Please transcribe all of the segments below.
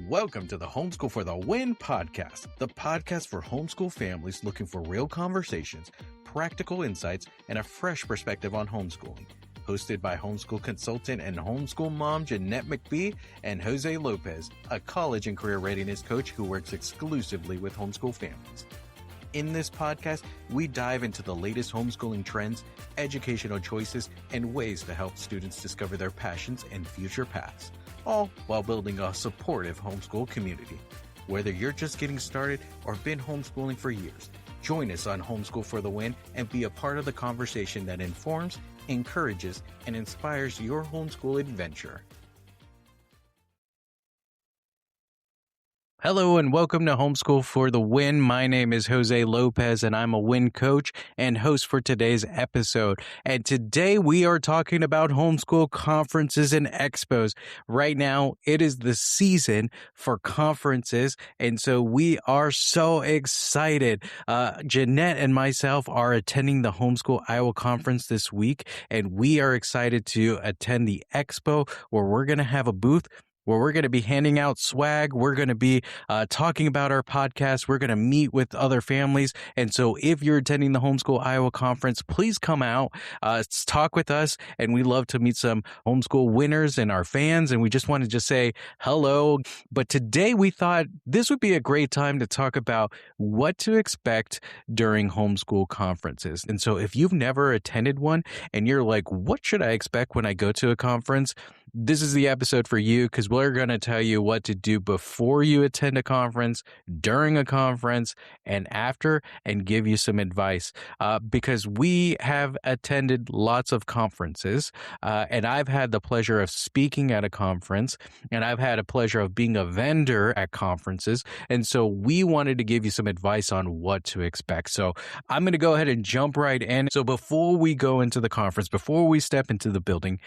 Welcome to the Homeschool for the Win podcast, the podcast for homeschool families looking for real conversations, practical insights, and a fresh perspective on homeschooling. Hosted by homeschool consultant and homeschool mom Jeanette McBee and Jose Lopez, a college and career readiness coach who works exclusively with homeschool families. In this podcast, we dive into the latest homeschooling trends, educational choices, and ways to help students discover their passions and future paths, all while building a supportive homeschool community. Whether you're just getting started or been homeschooling for years, join us on Homeschool for the Win and be a part of the conversation that informs, encourages, and inspires your homeschool adventure. Hello and welcome to Homeschool for the Win. My name is Jose Lopez and I'm a Win coach and host for today's episode. And today we are talking about homeschool conferences and expos. Right now, it is the season for conferences. And so we are so excited. Jeanette and myself are attending the Homeschool Iowa Conference this week. And we are excited to attend the expo where we're going to have a booth where we're going to be handing out swag. We're going to be talking about our podcast. We're going to meet with other families. And so if you're attending the Homeschool Iowa Conference, please come out, talk with us. And we love to meet some homeschool winners and our fans. And we just wanted to say hello. But today we thought this would be a great time to talk about what to expect during homeschool conferences. And so if you've never attended one and you're like, what should I expect when I go to a conference? This is the episode for you because we're going to tell you what to do before you attend a conference, during a conference, and after, and give you some advice. Because we have attended lots of conferences, and I've had the pleasure of speaking at a conference, and I've had a pleasure of being a vendor at conferences. And so we wanted to give you some advice on what to expect. So I'm going to go ahead and jump right in. So before we go into the conference, before we step into the building,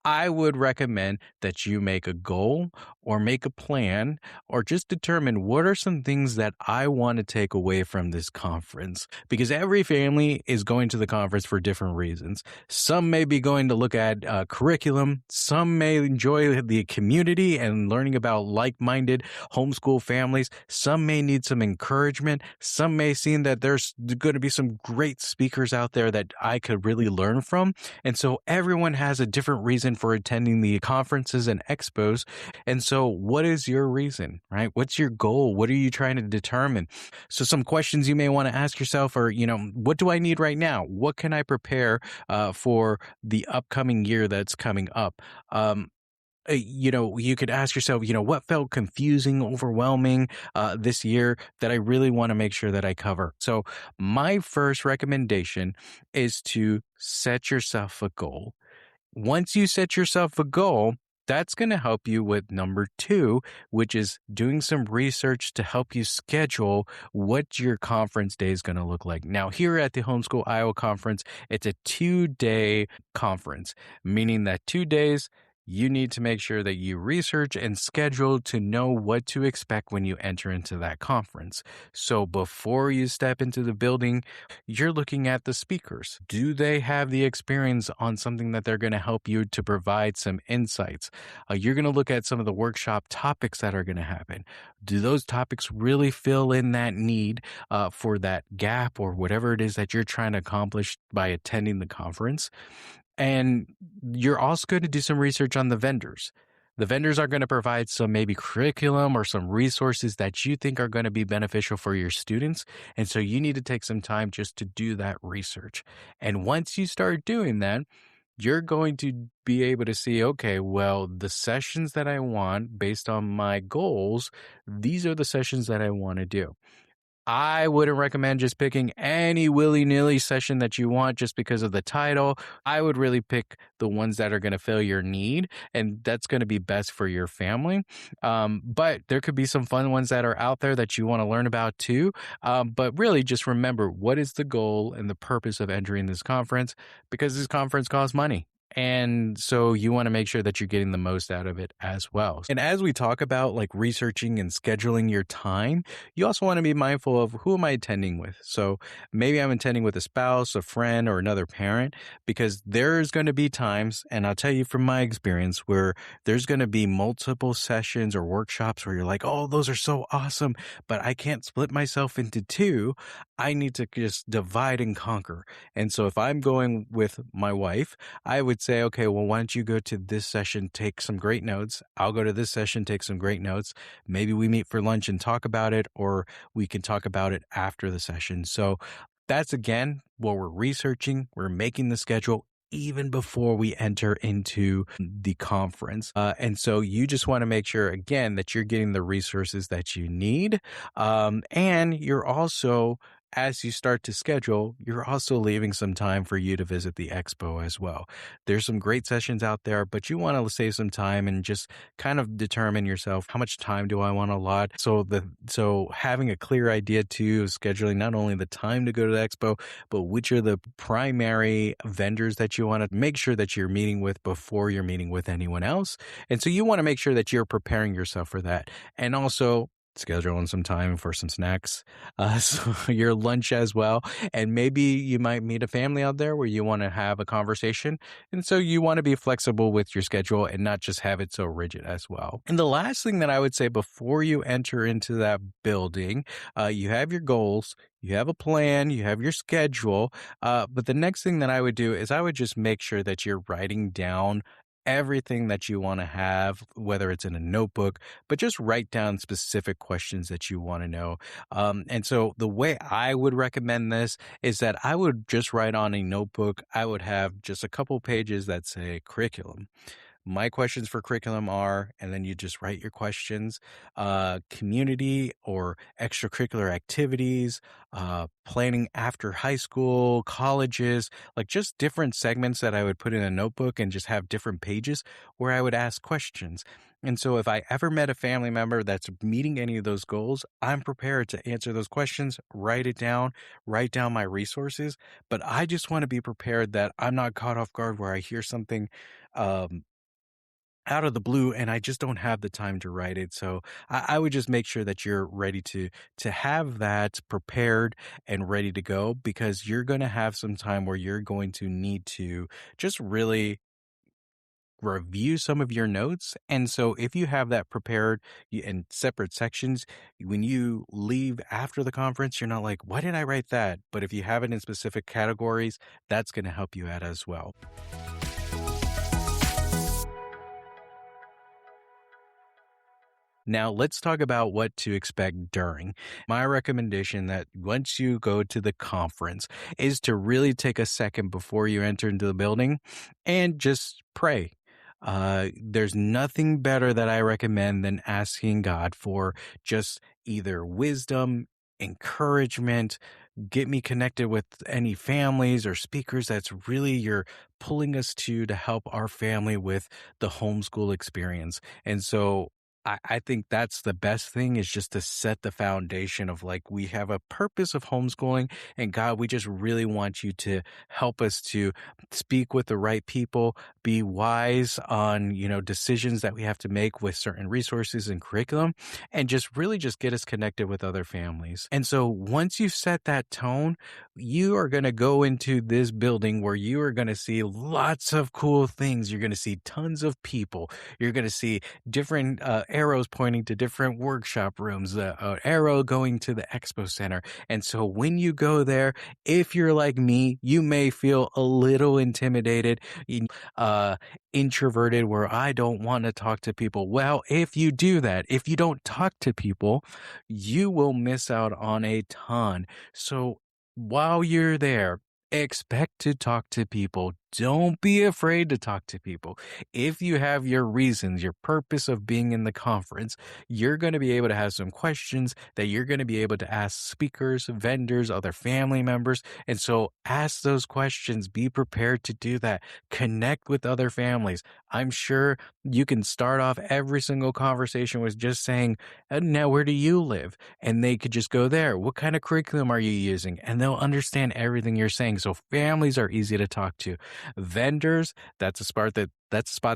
I would recommend that you make a goal or make a plan or just determine what are some things that I want to take away from this conference, because every family is going to the conference for different reasons. Some may be going to look at curriculum. Some may enjoy the community and learning about like-minded homeschool families. Some may need some encouragement. Some may see that there's going to be some great speakers out there that I could really learn from. And so everyone has a different reason for attending the conferences and expos. And so what is your reason, right? What's your goal? What are you trying to determine? So some questions you may want to ask yourself are, what do I need right now? What can I prepare for the upcoming year that's coming up? You could ask yourself, what felt confusing, overwhelming this year that I really want to make sure that I cover. So my first recommendation is to set yourself a goal. Once you set yourself a goal, that's going to help you with number 2, which is doing some research to help you schedule what your conference day is going to look like. Now, here at the Homeschool Iowa Conference, it's a 2-day conference, meaning that 2 days, you need to make sure that you research and schedule to know what to expect when you enter into that conference. So before you step into the building, you're looking at the speakers. Do they have the experience on something that they're going to help you to provide some insights? You're going to look at some of the workshop topics that are going to happen. Do those topics really fill in that need for that gap or whatever it is that you're trying to accomplish by attending the conference? And you're also going to do some research on the vendors. The vendors are going to provide some maybe curriculum or some resources that you think are going to be beneficial for your students. And so you need to take some time just to do that research. And once you start doing that, you're going to be able to see, okay, well, the sessions that I want based on my goals, these are the sessions that I want to do. I wouldn't recommend just picking any willy-nilly session that you want just because of the title. I would really pick the ones that are going to fill your need, and that's going to be best for your family. But there could be some fun ones that are out there that you want to learn about too. But really just remember, what is the goal and the purpose of entering this conference? Because this conference costs money. And so you want to make sure that you're getting the most out of it as well. And as we talk about like researching and scheduling your time, you also want to be mindful of who am I attending with. So maybe I'm attending with a spouse, a friend, or another parent, because there's going to be times, and I'll tell you from my experience, where there's going to be multiple sessions or workshops where you're like, oh, those are so awesome, but I can't split myself into two. I need to just divide and conquer. And so if I'm going with my wife, I would say, okay, well, why don't you go to this session, take some great notes. I'll go to this session, take some great notes. Maybe we meet for lunch and talk about it, or we can talk about it after the session. So that's again what we're researching. We're making the schedule even before we enter into the conference. And so you just want to make sure, again, that you're getting the resources that you need. And you're also, as you start to schedule, you're also leaving some time for you to visit the expo as well. There's some great sessions out there, but you want to save some time and just kind of determine yourself, how much time do I want to allot? So having a clear idea too of scheduling not only the time to go to the expo, but which are the primary vendors that you want to make sure that you're meeting with before you're meeting with anyone else. And so you want to make sure that you're preparing yourself for that. And also scheduling some time for some snacks, so your lunch as well. And maybe you might meet a family out there where you want to have a conversation. And so you want to be flexible with your schedule and not just have it so rigid as well. And the last thing that I would say before you enter into that building, you have your goals, you have a plan, you have your schedule. But the next thing that I would do is I would just make sure that you're writing down everything that you want to have, whether it's in a notebook, but just write down specific questions that you want to know. And so the way I would recommend this is that I would just write on a notebook. I would have just a couple pages that say curriculum. My questions for curriculum are, and then you just write your questions, community or extracurricular activities, planning after high school, colleges, like just different segments that I would put in a notebook and just have different pages where I would ask questions. And so if I ever met a family member that's meeting any of those goals, I'm prepared to answer those questions, write it down, write down my resources. But I just want to be prepared that I'm not caught off guard where I hear something um, out of the blue and I just don't have the time to write it. So I would just make sure that you're ready to have that prepared and ready to go, because you're going to have some time where you're going to need to just really review some of your notes. And so if you have that prepared in separate sections, when you leave after the conference, you're not like, why did I write that? But if you have it in specific categories, that's going to help you out as well. Now, let's talk about what to expect during. My recommendation that once you go to the conference is to really take a second before you enter into the building and just pray. There's nothing better that I recommend than asking God for just either wisdom, encouragement, get me connected with any families or speakers that's really you're pulling us to help our family with the homeschool experience. And so I think that's the best thing, is just to set the foundation of like, we have a purpose of homeschooling, and God, we just really want you to help us to speak with the right people, be wise on, decisions that we have to make with certain resources and curriculum, and just really just get us connected with other families. And so once you set that tone, you are going to go into this building where you are going to see lots of cool things. You're going to see tons of people. You're going to see different arrows pointing to different workshop rooms, arrow going to the expo center. And so when you go there, if you're like me, you may feel a little intimidated, uh, introverted, where I don't want to talk to people. Well, if you do that, if you don't talk to people, you will miss out on a ton. So while you're there, expect to talk to people. Don't be afraid to talk to people. If you have your reasons, your purpose of being in the conference, you're going to be able to have some questions that you're going to be able to ask speakers, vendors, other family members. And so ask those questions. Be prepared to do that. Connect with other families. I'm sure you can start off every single conversation with just saying, now, where do you live? And they could just go there. What kind of curriculum are you using? And they'll understand everything you're saying. So families are easy to talk to. Vendors, that's a spot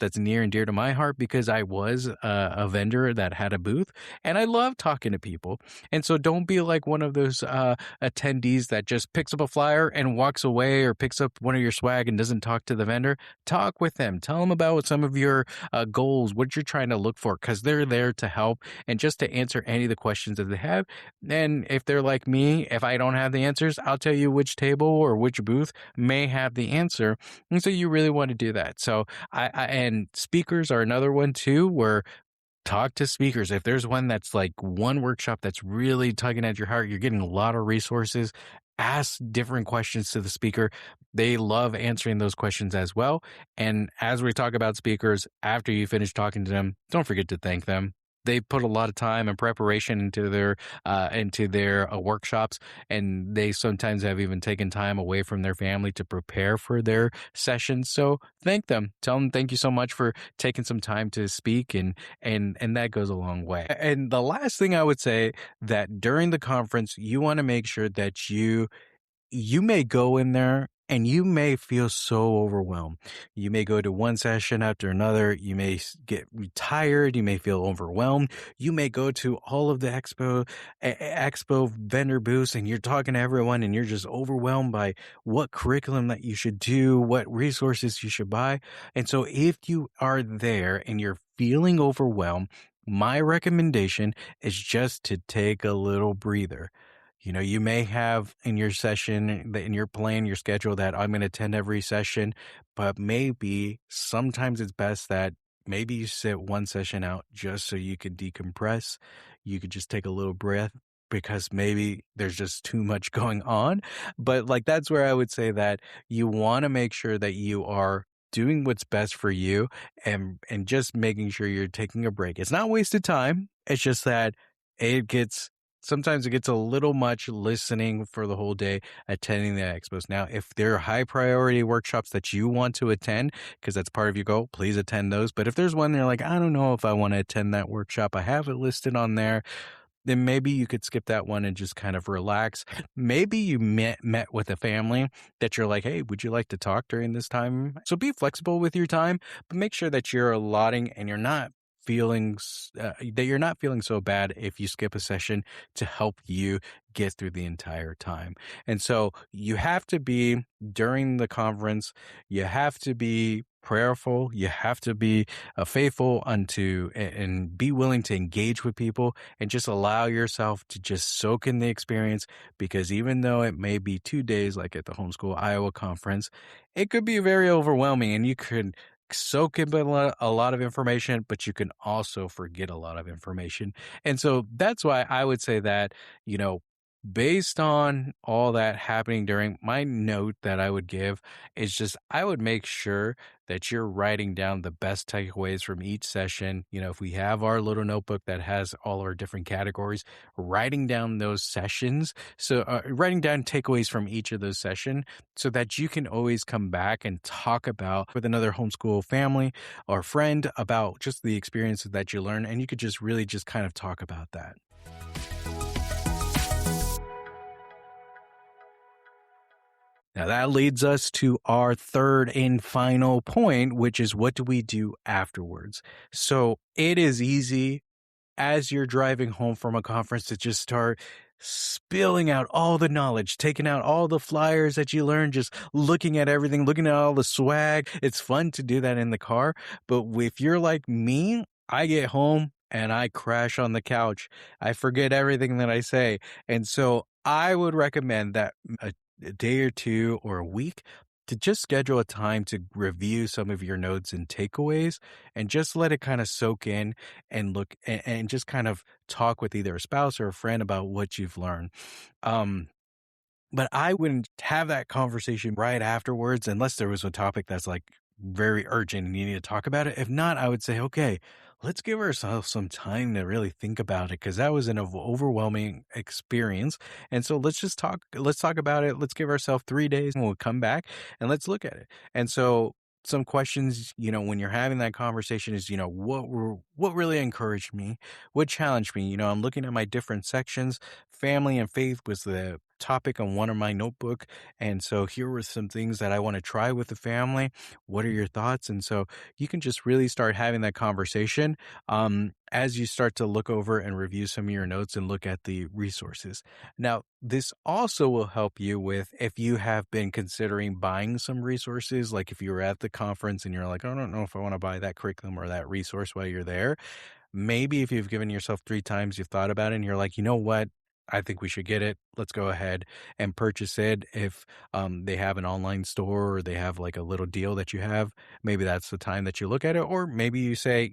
that's near and dear to my heart because I was a vendor that had a booth, and I love talking to people. And so don't be like one of those attendees that just picks up a flyer and walks away, or picks up one of your swag and doesn't talk to the vendor. Talk with them. Tell them about some of your goals, what you're trying to look for, because they're there to help and just to answer any of the questions that they have. And if they're like me, if I don't have the answers, I'll tell you which table or which booth may have the answer. And so you really want to do that. So and speakers are another one too, where talk to speakers. If there's one that's like one workshop that's really tugging at your heart, you're getting a lot of resources. Ask different questions to the speaker. They love answering those questions as well. And as we talk about speakers, after you finish talking to them, don't forget to thank them. They put a lot of time and preparation into their workshops, and they sometimes have even taken time away from their family to prepare for their sessions. So thank them. Tell them thank you so much for taking some time to speak, and that goes a long way. And the last thing I would say, that during the conference, you want to make sure that you may go in there and you may feel so overwhelmed. You may go to one session after another. You may get tired. You may feel overwhelmed. You may go to all of the expo vendor booths, and you're talking to everyone and you're just overwhelmed by what curriculum that you should do, what resources you should buy. And so if you are there and you're feeling overwhelmed, my recommendation is just to take a little breather. You may have in your session, in your plan, your schedule, that I'm going to attend every session, but maybe sometimes it's best that maybe you sit one session out just so you could decompress. You could just take a little breath because maybe there's just too much going on. But like, that's where I would say that you want to make sure that you are doing what's best for you, and just making sure you're taking a break. It's not wasted time. It's just that it gets sometimes it gets a little much listening for the whole day, attending the expos. Now, if there are high priority workshops that you want to attend, because that's part of your goal, please attend those. But if there's one you're like, I don't know if I want to attend that workshop, I have it listed on there, then maybe you could skip that one and just kind of relax. Maybe you met with a family that you're like, hey, would you like to talk during this time? So be flexible with your time, but make sure that you're allotting and you're not feeling so bad if you skip a session, to help you get through the entire time. And so you have to be, during the conference, you have to be prayerful, you have to be faithful unto, and be willing to engage with people, and just allow yourself to just soak in the experience. Because even though it may be 2 days, like at the Homeschool Iowa conference, it could be very overwhelming, and you could soak in a lot of information, but you can also forget a lot of information. And so that's why I would say that, you know, based on all that happening, during my note that I would give is just, I would make sure that you're writing down the best takeaways from each session. If we have our little notebook that has all our different categories, writing down those sessions. So writing down takeaways from each of those sessions, so that you can always come back and talk about with another homeschool family or friend about just the experiences that you learn. And you could just really just kind of talk about that. Now, that leads us to our third and final point, which is, what do we do afterwards? So it is easy, as you're driving home from a conference, to just start spilling out all the knowledge, taking out all the flyers that you learned, just looking at everything, looking at all the swag. It's fun to do that in the car. But if you're like me, I get home and I crash on the couch. I forget everything that I say. And so I would recommend that a day or two or a week, to just schedule a time to review some of your notes and takeaways, and just let it kind of soak in, and look and just kind of talk with either a spouse or a friend about what you've learned. Um, but I wouldn't have that conversation right afterwards, unless there was a topic that's like very urgent and you need to talk about it. If not, I would say, okay, let's give ourselves some time to really think about it, because that was an overwhelming experience. And so let's talk about it. Let's give ourselves 3 days, and we'll come back and let's look at it. And so some questions, when you're having that conversation is, what really encouraged me, what challenged me. I'm looking at my different sections. Family and faith was the topic on one of my notebook. And so here were some things that I want to try with the family. What are your thoughts? And so you can just really start having that conversation as you start to look over and review some of your notes and look at the resources. Now, this also will help you with if you have been considering buying some resources, like if you were at the conference and you're like, I don't know if I want to buy that curriculum or that resource while you're there. Maybe if you've given yourself 3 times, you've thought about it and you're like, you know what? I think we should get it. Let's go ahead and purchase it. If they have an online store or they have like a little deal that you have, maybe that's the time that you look at it. Or maybe you say,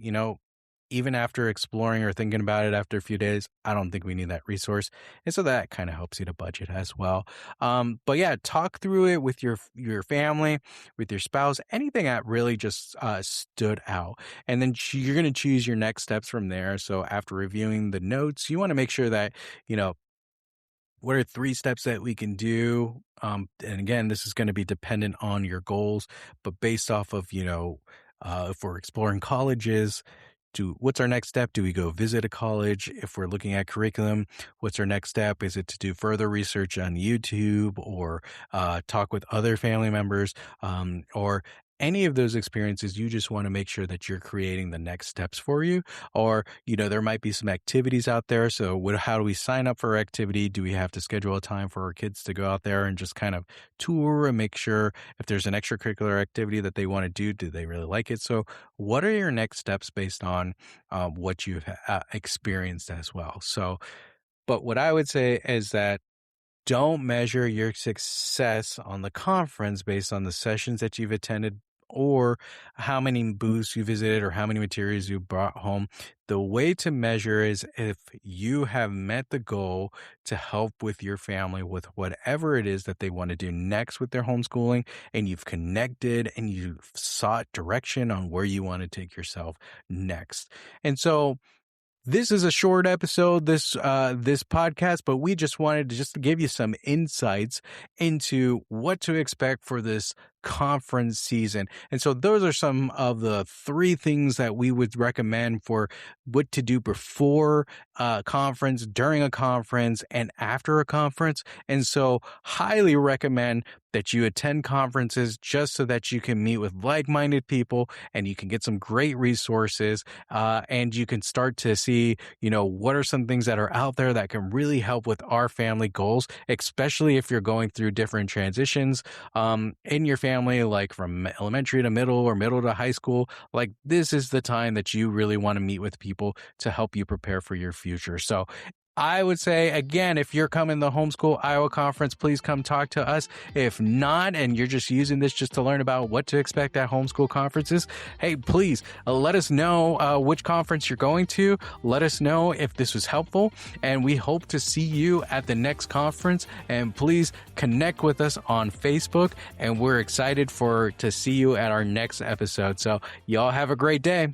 even after exploring or thinking about it after a few days, I don't think we need that resource. And so that kind of helps you to budget as well. But yeah, talk through it with your family, with your spouse, anything that really just stood out. And then you're going to choose your next steps from there. So after reviewing the notes, you want to make sure that, what are 3 steps that we can do? And again, this is going to be dependent on your goals, but based off of, if we're exploring colleges, what's our next step? Do we go visit a college? If we're looking at curriculum, what's our next step? Is it to do further research on YouTube or talk with other family members or any of those experiences? You just want to make sure that you're creating the next steps for you. Or, there might be some activities out there. So how do we sign up for activity? Do we have to schedule a time for our kids to go out there and just kind of tour and make sure if there's an extracurricular activity that they want to do they really like it? So what are your next steps based on what you've experienced as well? So, but what I would say is that don't measure your success on the conference based on the sessions that you've attended or how many booths you visited or how many materials you brought home. The way to measure is if you have met the goal to help with your family with whatever it is that they want to do next with their homeschooling, and you've connected and you've sought direction on where you want to take yourself next. And so this is a short episode, this podcast, but we just wanted to just give you some insights into what to expect for this conference season. And so those are some of the 3 things that we would recommend for what to do before a conference, during a conference, and after a conference. And so highly recommend that you attend conferences just so that you can meet with like-minded people and you can get some great resources and you can start to see, what are some things that are out there that can really help with our family goals, especially if you're going through different transitions in your family, like from elementary to middle or middle to high school. Like this is the time that you really want to meet with people to help you prepare for your future. So I would say, again, if you're coming to the Homeschool Iowa Conference, please come talk to us. If not, and you're just using this just to learn about what to expect at homeschool conferences, hey, please let us know which conference you're going to. Let us know if this was helpful, and we hope to see you at the next conference. And please connect with us on Facebook, and we're excited to see you at our next episode. So y'all have a great day.